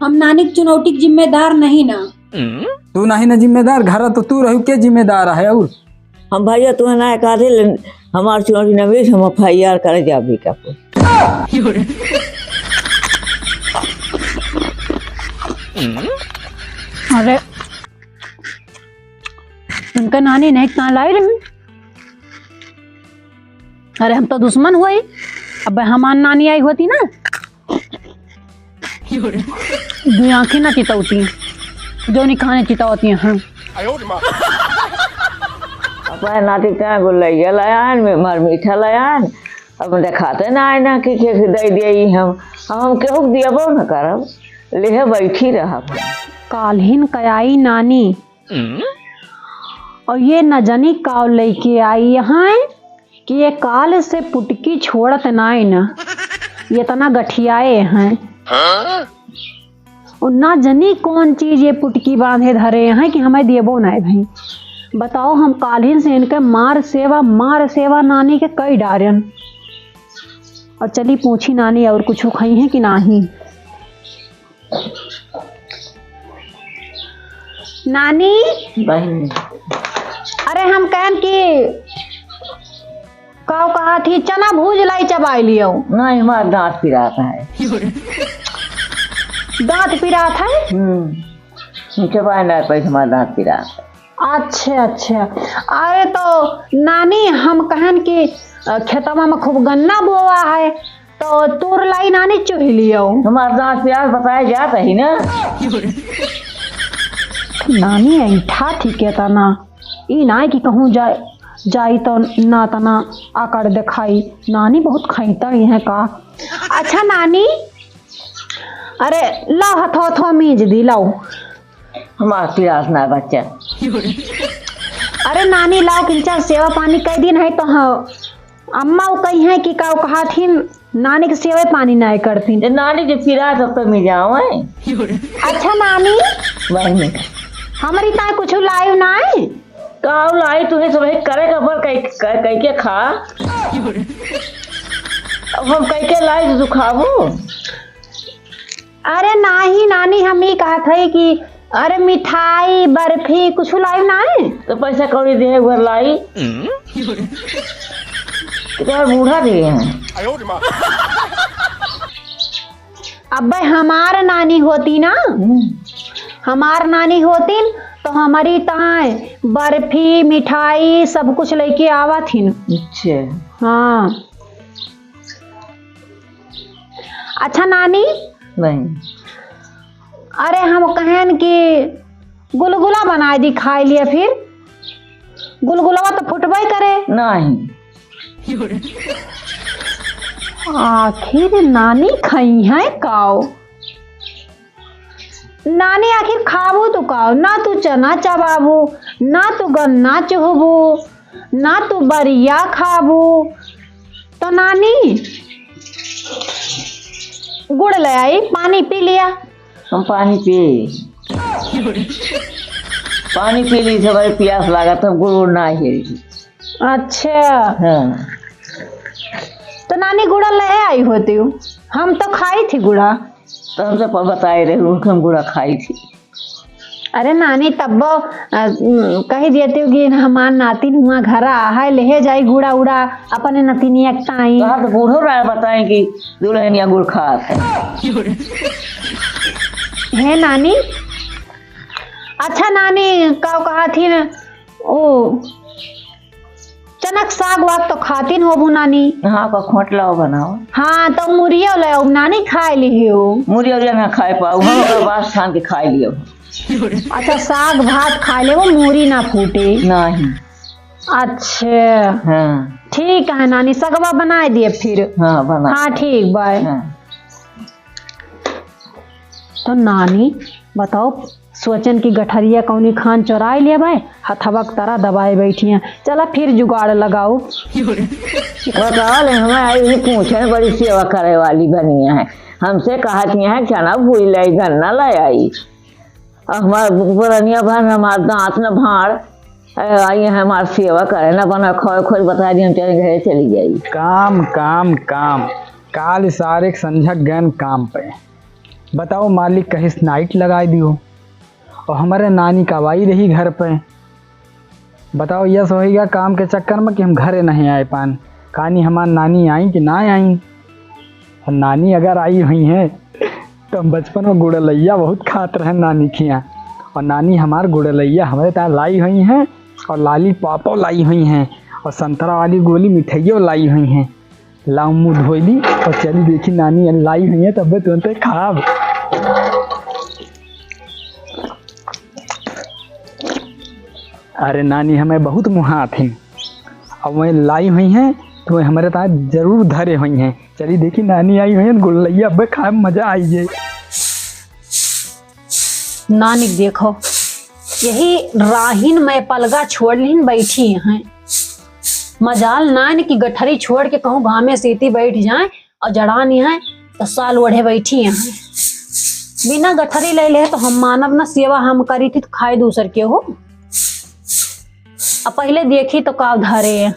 हम नानी की चुनौती के जिम्मेदार नहीं ना। तू नहीं ना जिम्मेदार, घर तो तू रहू के जिम्मेदार है। और हम भैया तुम्हें ना काटे हमार चुनौती न भेज, हम FIR करे जा भी का अरे उनका नानी नहीं कहाँ लाई रही। अरे हम तो दुश्मन हुए। अब हमारी नानी आई होती ना, दो आंखें ना चितौती जो निकाने चितौती हैं। अपना नाती क्या गुल्लैया लायान में मार मीठा लायान, अब दिखाते ना आए ना कि दे दिए हम केहू दियबो न करब, ले बैठी रहा काल्हिन कयाई नानी और ये न जानी काव लेके आई यहाँ कि ये काल से पुटकी छोड़त नाई न, ये तना गठियाए हैं और ना जानी कौन चीज ये पुटकी बांधे धरे हैं कि हमें देबो ना भाई। बताओ हम काल्हिन से इनके मार सेवा नानी के कई डारन। और चली पूछी नानी और कुछ खाई है कि नहीं। नानी बहन अरे हम कहन कि काव कहा थी चना भूज लाई चबाई लियो। नहीं हमारा दांत पिराता है। दांत पिरात है? चबाई ना पैसे हमारा दांत पिराता है। अच्छा अरे तो नानी हम कहन कि खेतवा में खूब गन्ना बोआ है तो तोर लाई नानी चुह लियो। हमारा दांत पिरात बताया जाता ही ना। नानी ऐठा ठीक है तना ई ना कि कहूँ जाई तो ना तना आकर दिखाई। नानी बहुत खैता ही है का। अच्छा नानी अरे लाओ हथो मीज दी लाओ। हमारा पिरात ना बच्चा। अरे नानी लाओ किंचा सेवा पानी कई दिन है तो हाँ अम्मा वो कही है कि का कहा थी नानी की सेवा पानी नहीं करती। नानी जो पिरात अब तो मिल जाओ। अच्छा नानी बहन हमारी ता कुछ लाइव ना है काव लाई तुम्हें सब करे का पर कई के खा। अब हम कई के लाई तो खाबो। अरे नहीं नानी हम ही कहा थे कि अरे मिठाई बर्फी कुछ लाइव ना है तो पैसा कौड़ी दे घर लाई। तो बूढ़ा दे हैं। अब हमार नानी होती ना, हमार नानी होती तो हमारी ताए बर्फी मिठाई सब कुछ लेके आवा थी न। अच्छा हाँ अच्छा नानी नहीं अरे हम कहन कि गुलगुला बनाए दी खाई लिया फिर गुलगुलावा तो फुटबे करे नहीं। आखिर नानी खाई है काओ। नानी आखिर खाबू तो काओ ना तू चना चबाबू ना तू गन्ना चुहबू ना तू बरिया खाबू तो नानी गुड़ ले आई पानी पी लिया। हम पानी पी ली सब प्यास लगा तब गुड़ ना है। अच्छा हाँ तो नानी गुड़ा ले आई होती हूँ। हम तो खाई थी गुड़ा तो हमसे बताए रहे हम गुड़ा खाई थी। अरे नानी तब कही देती हूँ कि हमार नातिन हुआ घर है ले जाई गुड़ा उड़ा अपने नतिनिया ताई। तो बूढ़ो रहा बताए कि दुल्हनिया गुड़ खाते है नानी। अच्छा नानी कहा थी न ओ चनक साग वाग तो खाती होबू नानी। हाँ का खोटला बनाओ। हाँ तो मुरिया ले नानी खाए ली हो। मुरिया ना खाए पाऊ हम बात छान के खाए लियो। अच्छा साग भात खा ले वो मूरी ना फूटे नहीं। अच्छा हाँ ठीक है नानी सगवा बना दिए फिर। हाँ बना। हाँ ठीक बाय। हाँ। तो नानी बताओ सोचन की गठरिया कौनी खान चोराई लिया भाई हथवक तरह दबाए बैठी हैं। चला फिर जुगाड़ लगाओ। बताओ हमें पूछे बड़ी सेवा करे वाली बनी है। हमसे कहती हैं चना भूल लाई गन्ना लाई आई। हमारे पुरानिया बहन हमारे दांत न भाड़ आई है हमारी सेवा करे ना बना खोज बता दी हम तेरे घर चली गई। काम काम काम काल सारे संझक गन काम पे बताओ मालिक कहीं नाइट लगाए दियो और हमारे नानी कवाई रही घर पे। बताओ यह हो गया काम के चक्कर में कि हम घरे नहीं आए पान। कहानी हमारी नानी आई कि ना आई। और नानी अगर आई हुई हैं तो हम बचपन में गुड़लैया बहुत खाते रहे नानी के यहाँ। और नानी हमार गुड़लैया हमारे तरह लाई हुई हैं और लाली पापो लाई हुई हैं और संतरा वाली गोली मिठाइयों लाई हुई हैं। लाऊ मुँह धोली और चली देखी नानी लाई हुई है तब तुरंत खाब। अरे नानी हमें बहुत मुहा थी और वह लाई हुई हैं तो वह हमारे तार जरूर धरे हुई हैं। चली देखी नानी आई हुई है गुड़लैया अब खाए मजा आई जाए। नानी देखो यही राहीन में पलगा छोड़लीन बैठी हैं। मजाल नान की गठरी छोड़ के कहूँ घामे सीती बैठ जाए और जड़ानी है तो साल ओढ़े बैठी हैं। बिना गठरी ले ले तो हम मानव न सेवा हम करी थी तो खाए दूसर के हो। अब पहले देखी तो का धरे हैं।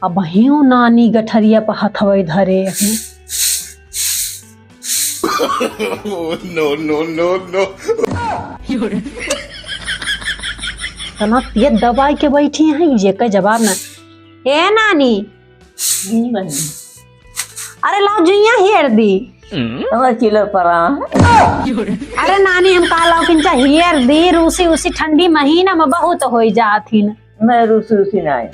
अब हियो नानी गठरिया पर हथवई धरे हैं। नो तना ये दबाई के बैठी हैं ये का जवाब ना। ए नानी अरे लाओ जुइया हेर दी। किलो परा। अरे नानी हम कहा लाओ किंचा हेर दी। रूसी उसी ठंडी महीना में बहुत हो जाती न। मैं रूसी नहीं।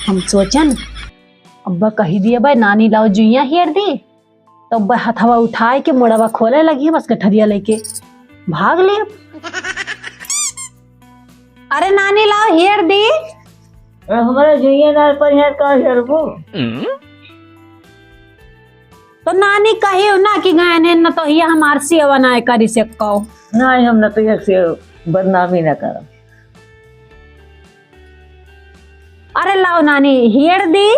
हम सोचन अब्बा कही दिया भाई नानी लाओ जुइया हेर दी तो अब्बा हथवा उठाए के मोड़वा खोले लगी है बस गठरिया लेके भाग ले। अरे नानी लाओ हेर दी। हमारे जुइया नाल पर हेर का हेरबो। तो नानी कही ना कि गए न तो ये हमार सेवा ना करी से कहो। नहीं हम न तो एक से बदनामी न करो। अरे लाओ नानी हेर दी।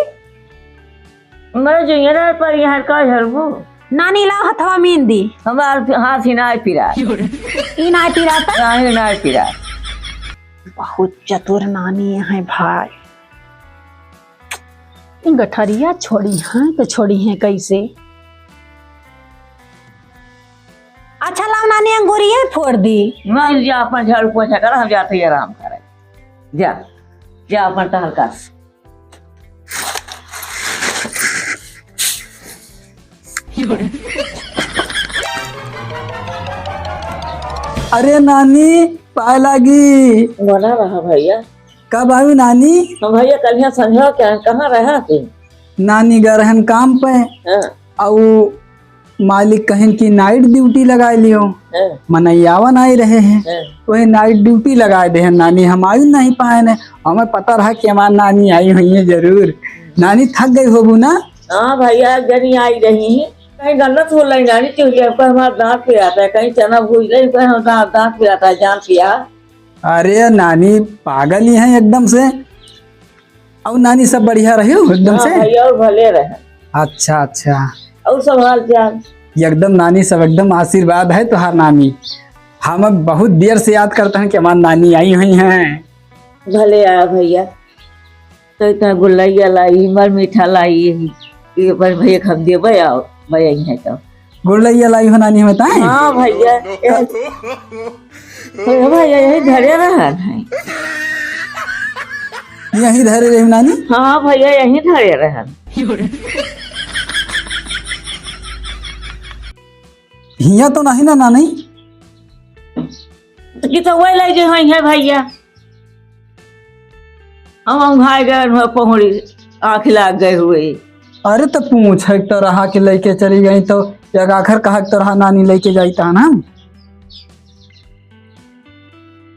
हमारे जुइया नाल पर हेर का हेरबो। नानी लाओ हथवा मीन दी। हमार हाथ ही ना पिरा। ई ना पिराता नहीं ना पिरा। बहुत चतुर नानी है भाई। इन गठरिया छोड़ी हैं तो छोड़ी हैं कैसे। अच्छा लाओ नानी अंगूरिया फोड़ दी। मैं जा अपन झाड़ू पोछा कर हम जाते आराम करे। जा जा अपन टहल कर। अरे नानी पाए लागी। बना रहा भैया। कब आई नानी। भैया कल यहाँ संझा क्या कहाँ रहा तू। नानी गए रहन काम पे और मालिक कहें कि नाइट ड्यूटी लगा लियो। मनैयावन आए रहे हैं वही नाइट ड्यूटी लगाए दे। नानी हम आई नहीं पाए ने हमें पता रहा कि हमारी नानी आई हुई है जरूर। नानी थक गई होबू ना। हाँ भैया जनी आई रही कहीं गन्नत हो रही नानी चूल्हे पर हमारा दांत पे आता है कहीं चना भूज रही कहीं दांत पे आता है जान पिया। अरे नानी पागल ही है एकदम से। और नानी सब बढ़िया रहे हो एकदम से। भैया और भले रहे। अच्छा अच्छा और सब हाल चाल एकदम नानी सब एकदम आशीर्वाद है तुहार नानी। हम बहुत देर से याद करते हैं कि हमारी नानी आई हुई हैं। भले आया भैया तो इतना गुल्लैया लाई मर मीठा लाई ये पर भैया हम दे भैया भैया ही है तो गुड़लैया लाई हो नानी बताए। हाँ भैया भैया यही धरे रहा है। यही धरे रही नानी। हाँ भैया यही धरे रहा। हिया तो नहीं ना नानी। कि तो वही लगे हुई है भैया हम भाई गए पहुड़ी आँख लाग गए हुए। अरे तो पूछ तो रहा कि लेके चली गई तो एक आखिर कहा तो रहा नानी लेके जाता ना।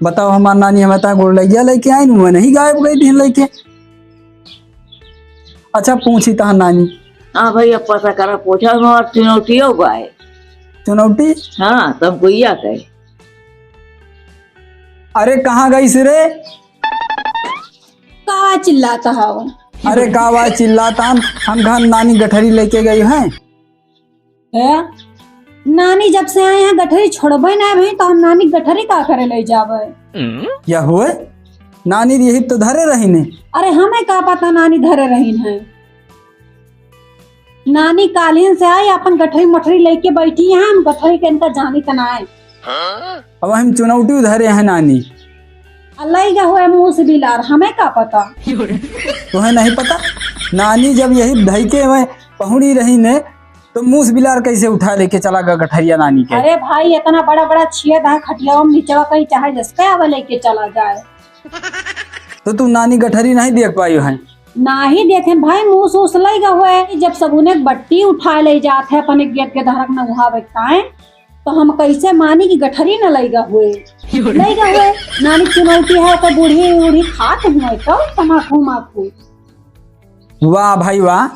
बताओ हमारी नानी हमें तो गुड़लैया लेके आई वो नहीं गायब गई दिन लेके। अच्छा पूछी तहा नानी। हाँ भैया पता करा पूछा और चुनौती हो गए। चुनौती। हाँ तुम कोई कहे। अरे कहाँ गई सिरे। का चिल्लाता है। अरे का आवाज चिल्लाता हम घर नानी गठरी लेके गई हैं। नानी जब से आए हैं गठरी छोड़बे ना भाई तो हम नानी गठरी का करे ले जावे। या हुए नानी यही तो धरे रही ने। अरे हमें का पता नानी धरे रही है। नानी कालीन से आई अपन गठरी मठरी लेके बैठी है, हम गठरी के इनका जानी तनाए। अब हम चुनौती धरे हैं नानी। अल्लाह हुए मुँह से बिलार, हमें का पता। तुम्हें नहीं पता? नानी जब यही धैके में पहुड़ी रही ने तो मूस बिलार कैसे उठा लेके चला गया गठरिया नानी के। अरे भाई इतना बड़ा बड़ा छेद है खटिया में, नीचे कहीं चाहे जसके आवे लेके चला जाए। तो तुम नानी गठरी नहीं देख पाई है? ना ही देखे भाई, मुँह से उसलई हुए। जब सबूने बट्टी उठा ले जाते है अपने गेट के धरक न वहाँ बैठताए, तो हम कैसे मानी की गठरी न लईगा हुए। नानी चुनौती है तो बूढ़ी बूढ़ी खात हुए तो तमाकू माकू। वाह भाई वाह,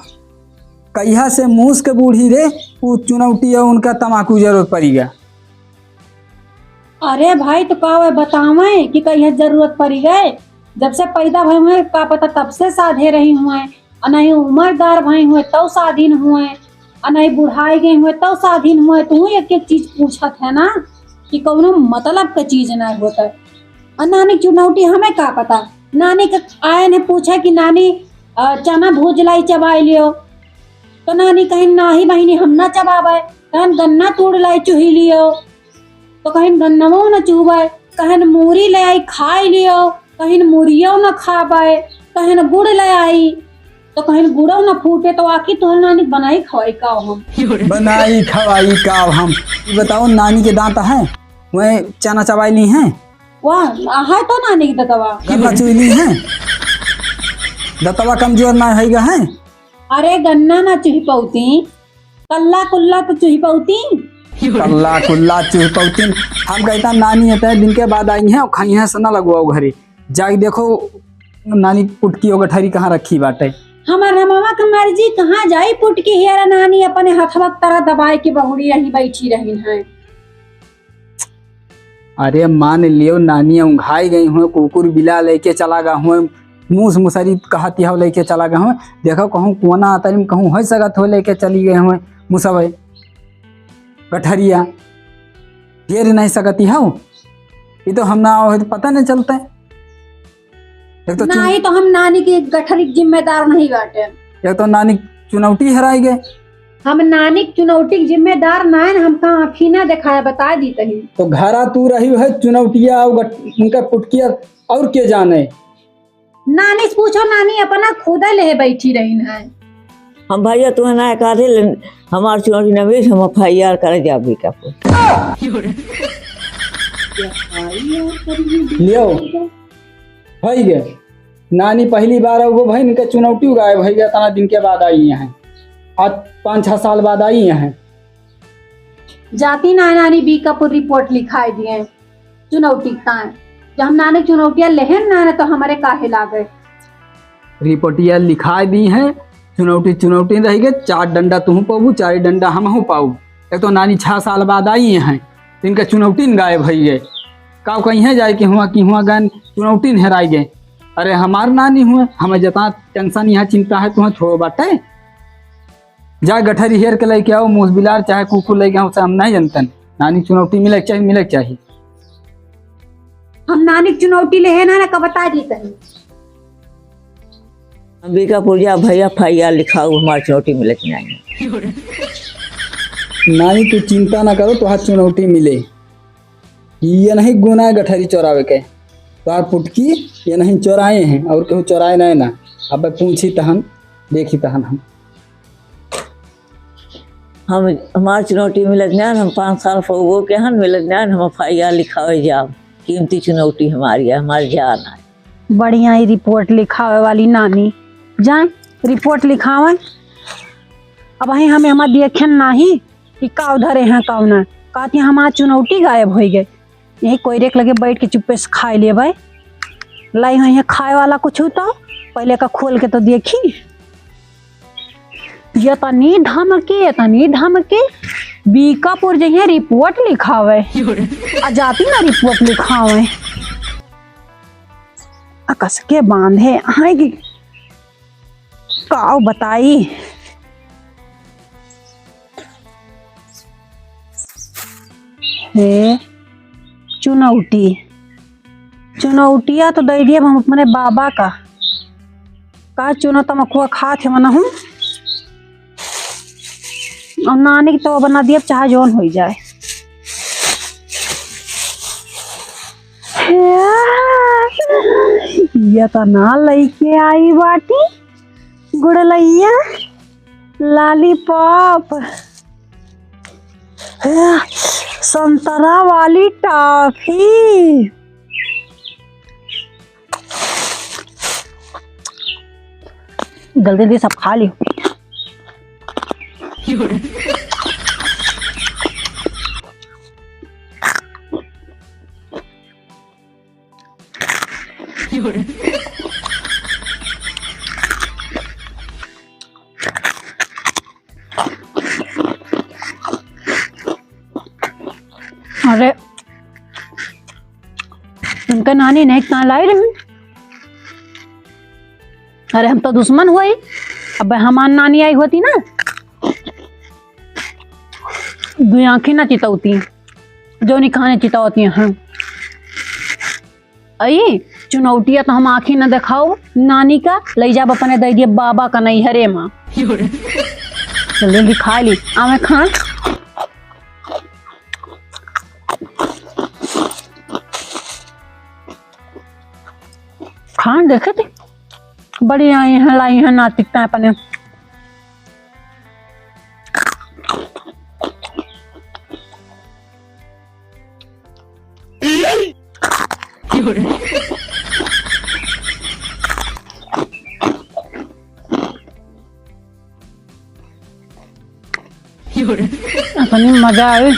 कहिया से मूस के बूढ़ी रे वो चुनौती है उनका तमाकू जरूरत पड़ेगा। अरे भाई तो का बतावे कि कहिया जरूरत पड़ी गए। जब से पैदा भई हुए का पता तब से साधे रही हुए, नहीं उम्रदार भई हुए तो स्वाधीन हुए, नहीं बुढ़ाई गए हुए तो स्वाधीन हुए। तू एक एक चीज पूछत है ना कि कौनो मतलब का चीज नहीं होता। और नानी चुनौती हमें का पता। नानी के आए ने पूछा कि नानी चना भूज लाई चबाई लियो, तो नानी कहीं नाही बहिनी हम ना चबावे। कहन गन्ना तोड़ लाई चुही लियो, तो कहीं गन्नवो न चुबाए। कहन मूरी ले आई खाई लियो, कहीं मूरियो न खाबाए। कहन गुड़ ले आई, तो कहीं गुड़ो न फूटे। तो आखिर तो नानी बनाई खवाई का हम बनाई खवाई का हम। ये बताओ नानी के दांत है वह चना चबाई ली हैं? वाह है तो नानी की दतवा गन्ना चुई ली हैं? दतवा कमजोर ना है? अरे गन्ना ना चुही पौती, कल्ला कुल्ला तो चुही पौती। कल्ला कुल्ला चुही पौती। हम कहता नानी है दिन के बाद आई है और खाई है सना लगवाओ घरे जाके देखो नानी पुटकी और गठरी कहाँ रखी बाटे। हमारा मामा का मर्जी कहाँ जाई पुटकी हेरा। नानी अपने हथवा तरह दबाए के बहुड़ी रही बैठी रही है। अरे मान लियो नानी उंघाई गई हुए, कुकुर बिला लेके चला गया हुए, मूस मुसरी कहती हो लेके चला गया हुए। देखो कहूँ कोना आता कहूँ हो सकत हो लेके चली गए हुए मुसवे गठरिया घेर नहीं सकती हो। ये तो हम ना हो तो पता नहीं चलता है। एक तो नहीं तो हम नानी की गठरी जिम्मेदार नहीं बाटे। एक तो नानी चुनौती हराई गए। हम नानी चुनौती की जिम्मेदार ना है, हम कहाँ अखीना दिखाया बता दी तही। तो घरा तू रही है चुनौतिया और उनका पुटकिया और के जाने। नानी से पूछो, नानी अपना खुदा ले बैठी रही है। हम भैया तुम्हें ना काहे हमार चुनौती न भेज, हम FIR करे जाबी का लियो भाई गे। नानी पहली बार वो भाई इनके चुनौती गायब भाई गया तना दिन के बाद आई है। आज 5-6 साल बाद आई है। जाती ना नानी बीकापुर रिपोर्ट लिखाई दिए चुनौती का। जब हम नानी चुनौतियां लेहन ना तो हमारे काहे लागे रिपोर्टिया लिखा दी है। चुनौती चुनौती रह गए, 4 डंडा तुम पाऊ 4 डंडा हम पाऊ। एक तो नानी 6 साल बाद आई हैं तो इनका चुनौती गायब भई गए। का कहीं जाए कि हुआ गन चुनौती हेराई गए। अरे हमार नानी हुए, हमें जितना टेंशन यहाँ चिंता है तुम्हें छोड़ो बाटे। जा गठरी हेर के लेके आओ, मूस बिलार चाहे कुकुर लेके आओ, हम नहीं जानते। नानी चुनौती मिले चाहिए। हम नानी चुनौती ले ना कब बता दी तही। बीकापुर जा भैया FIR लिखाओ, हमारी चुनौती मिले कि नहीं। नानी तू चिंता ना करो, तो हाथ चुनौती मिले। ये नहीं गुना है गठरी चौरावे के, तो पुटकी ये नहीं चौराए हैं और केहू चौराए नहीं ना। अब पूछी तहन देखी तहन हम हमारी चुनौती मिलत नहीं। हम 5 साल वो के हन मिलत नहीं, हम FIR लिखावे जाओ। कीमती चुनौती हमारी है, हमारी जान है। बढ़िया ही रिपोर्ट लिखावे वाली नानी जाए रिपोर्ट लिखावे। अब वही हमें हमार देखे नहीं कि का धरे हैं कौन है। कहती हमार चुनौती गायब हो गए। यही कोई रेक लगे बैठ के चुप्पे से खाए ले भाई। लाई है खाए वाला कुछ तो पहले का खोल के तो देखी। ये तनी धमके बीकापुर जइए रिपोर्ट लिखावे आ जाती ना रिपोर्ट लिखावे कस के बांधे आएगी का बताई। हे चुनौतिया तो दे दिए हम अपने बाबा का चुनो तमकुआ खा थे मना हूँ और नानी की तो बना दिया चाहे जोन हो जाए। ये तो ना लेके आई बाटी गुड़लैया लॉलीपॉप संतरा वाली टॉफी। जल्दी जल्दी सब खा ली। अरे उनका नानी नहीं कहाँ लाई रही। अरे हम तो दुश्मन हुए। अब हमारी नानी आई होती ना दो आंखें ना चितावती जो नहीं खाने चितावती हैं। आई चुनौतिया तो हम आंखें ना दिखाओ नानी का ले जाब अपने दे दिए बाबा का नहीं हरे माँ। जल्दी खा ली आवे खान। खान देखे थे बड़ी आई हैं लाई हैं नातिकता अपने। अपनी मजा आए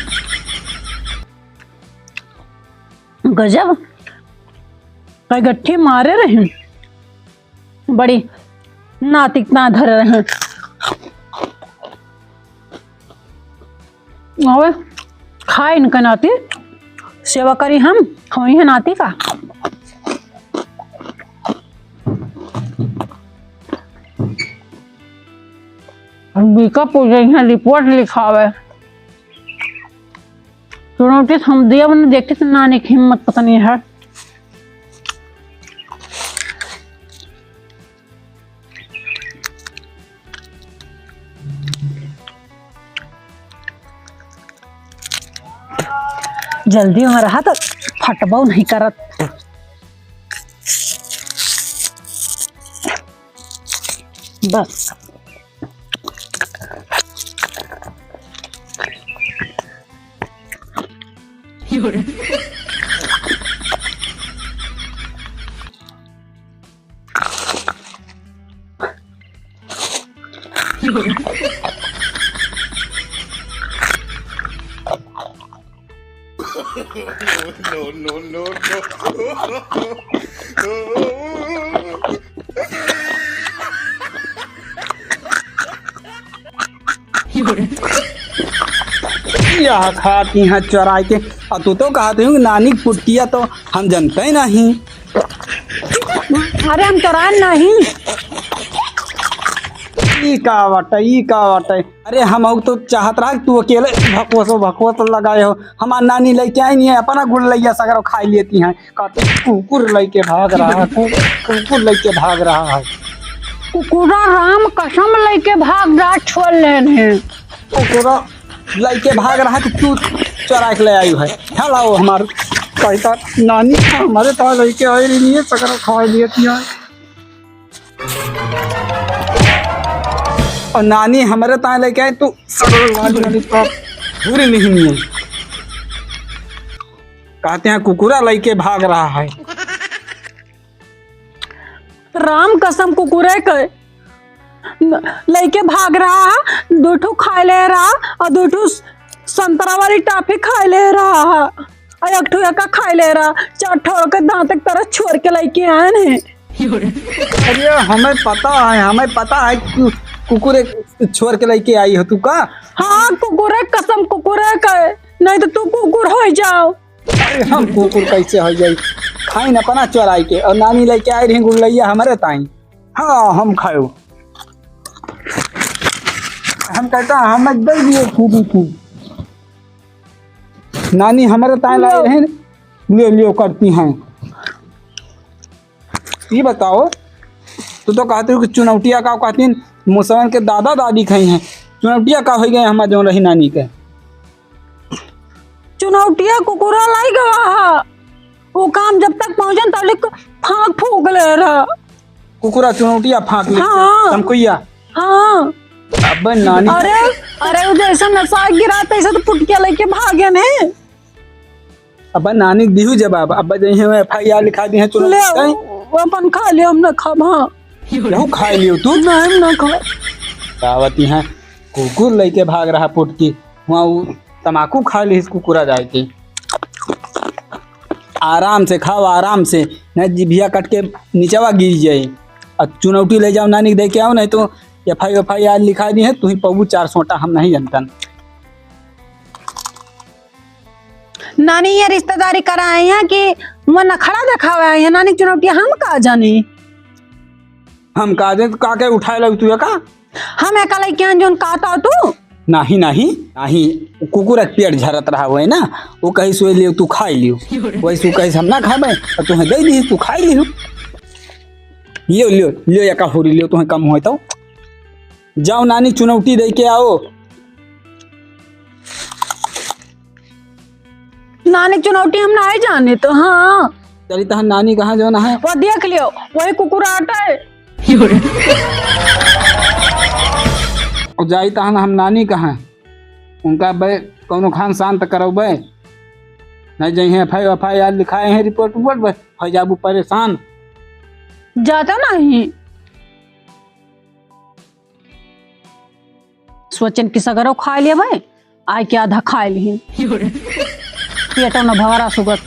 गजब कई गट्ठी मारे रहे बड़ी नातिकता धर रहे। और खाए इनका नाती सेवा करी हम है नाती का। बीका पूजे यहाँ रिपोर्ट लिखावे चुनौती हम दिया बने देखते थे नानी की हिम्मत पता नहीं है। जल्दी हो रहा तो फटबाऊ नहीं करत। बस no. यह खाती हैं चुराई के। और तू तो कहते हो नानी पुटिया तो हम जानते ही नहीं। अरे हम चुरा नहीं। ई का वाटे अरे हम तो चाहत रहा तू अकेले भकवस लगाए हो। हमार नानी लेके आई नहीं है अपना गुड़ लैया सगर खाई लेती हैं। कहते कुकुर लेके भाग रहा है कुकुर लेके भाग रहा है। कुकुरा राम कसम लेके भाग रहा छोड़ लेने। कुकुरा लेके भाग रहा है कि तू चुरा के ले आई है। हेलो हमार कहता नानी हमारे तो लेके आई नहीं है सगर खा लेती है। और नानी हमारे ताए लेके आए तू पूरी नहीं है। कहते हैं कुकुरा लेके भाग रहा है। राम कसम कुकुरे के लेके भाग रहा है। दो ठो खा ले रहा और दो ठो संतरा वाली टॉफी खा ले रहा और एक ठो का खा ले रहा। चार ठो के दांत एक तरह छोड़ के लेके आए हैं। अरे हमें पता है कि कुकुरे छोड़ के लेके आई हो तू का। हाँ कुकुरे कसम कुकुरे के नहीं तो तू कुकुर हो जाओ। अरे हम कुकुर कैसे हो जाई खाई न अपना चुराई के। और नानी लेके आई रही गुड़लैया हमारे ताई। हाँ हम खाओ हम कहता हमें दे दिए खूब नानी हमारे ताई लाई रहे ले लियो करती हैं। ये बताओ, तू तो कहते हो कि चुनौतिया का कहती मुसलमान के दादा दादी खाई हैं, चुनौतिया का हो गए हमारे जो रही नानी के। चुनौतिया कुकुरा लाई गवा वो काम जब तक पहुंचन तब तक फांक फूक ले रहा। कुकुरा चुनौतिया फाँक ले हाँ। तमकुइया। हाँ अब नानी अरे अरे वो जैसा नशा गिरा तैसे तो पुटकिया लेके भागे ने। अब नानी दिहू जवाब, अब जही FIR लिखा दी है ले चुनौती वो अपन खा लियो हम न खाब। हाँ यहू खाई लियो तू। नहीं न खा। दावती है कुकुर लेके भाग रहा पुटकी, वहाँ वो तमाकू खा ली कुकुरा जाए के। आराम से खाओ आराम से, नहीं जिभिया कट के नीचवा गिर जाए। और चुनौती ले जाओ नानी दे के आओ, नहीं तो FIR लिखा दी है तू ही पबू 4 सोटा, हम नहीं जानता। नानी ये रिश्तेदारी कराए हैं कि मन नखड़ा दिखावे हैं नानी चुनौती हम का जानी। हम काजे तो काके उठाए लग तू का हम एक लई के जोन कहता तू नहीं नहीं नहीं कुकुर के पेट झरत रहा हुआ है ना, वो कहीं सोए लियो तू खाई लियो, वैसे कहीं हम ना खाबे और तुम्हें दे दी तू खाई लियो। लियो लियो लियो या का होरी लियो तुम्हें कम हो तो जाओ नानी चुनौती दे के आओ। नानी चुनौती हम नहीं जाने तो। हाँ चली तह नानी कहाँ जो ना है वो देख लियो वही कुकुर आटा है। और जाई तहन हम नानी कहाँ उनका बे कौनो खान शांत करो बे, नहीं जाइए FIR लिखाए हैं रिपोर्ट उपोर्ट बे हो जाबू परेशान। जाता नहीं सोचन कि सगरो खा लिया भाई आय के आधा खा ली पेटो न भवरा सुगत।